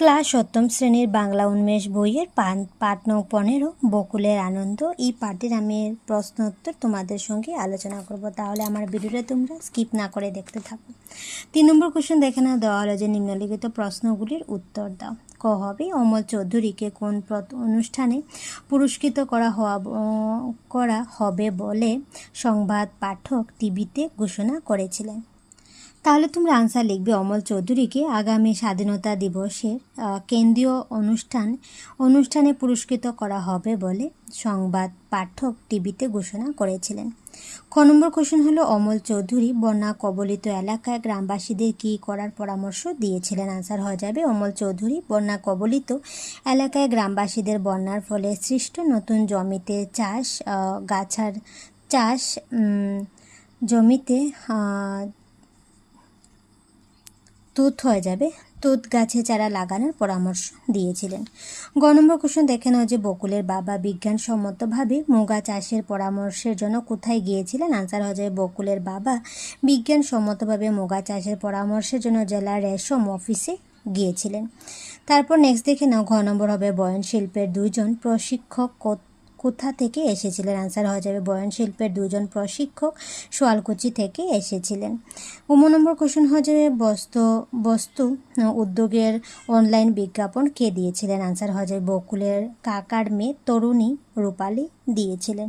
Class সপ্তম শ্রেণীর বাংলা উন্মেষ বইয়ের পাঠ নং 15 বকুলের আনন্দ। এই পাঠের আমি প্রশ্ন উত্তর তোমাদের সঙ্গে আলোচনা করব, তাহলে আমার ভিডিওটা তোমরা স্কিপ না করে দেখতে থাকো। 3 নম্বর কোশ্চেন দেখে নাও, দেওয়া হলো যে নিম্নলিখিত প্রশ্নগুলির উত্তর দাও। ক হবে, অমল চৌধুরীকে কোন অনুষ্ঠানে পুরস্কৃত করা হবে বলে সংবাদ পাঠক টিভিতে ঘোষণা করেছিলেন। তাহলে তোমরা আনসার লিখবে, অমল চৌধুরীকে আগামী স্বাধীনতা দিবসের কেন্দ্রীয় অনুষ্ঠানে পুরস্কৃত করা হবে বলে সংবাদ পাঠক টিভিতে ঘোষণা করেছিলেন। ক নম্বর কোশ্চেন হলো, অমল চৌধুরী বন্যা কবলিত এলাকায় গ্রামবাসীদের কী করার পরামর্শ দিয়েছিলেন। আনসার হয়ে যাবে, অমল চৌধুরী বন্যা কবলিত এলাকায় গ্রামবাসীদের বন্যার ফলে সৃষ্ট নতুন জমিতে জমিতে তুত গাছে চারা লাগানোর পরামর্শ দিয়েছিলেন। গ নম্বর কোশ্চেন দেখে নাও যে বকুলের বাবা বিজ্ঞানসম্মতভাবে মুগা চাষের পরামর্শের জন্য কোথায় গিয়েছিলেন। আনসার হয়ে যাবে, বকুলের বাবা বিজ্ঞানসম্মতভাবে মুগা চাষের পরামর্শের জন্য জেলার রেশম অফিসে গিয়েছিলেন। তারপর নেক্সট দেখে নাও, ঘ নম্বর হবে, বয়ন শিল্পের 2 জন প্রশিক্ষক কোথা থেকে এসেছিলেন। আনসার হয়ে যাবে, বয়ন শিল্পের 2 জন প্রশিক্ষক শোয়ালকুচি থেকে এসেছিলেন। নম্বর কোশ্চেন হয়ে যাবে, বস্তু উদ্যোগের অনলাইন বিজ্ঞাপন কে দিয়েছিলেন। আনসার হয়ে যাবে, বকুলের কাকার মেয়ে তরুণী রূপালী দিয়েছিলেন।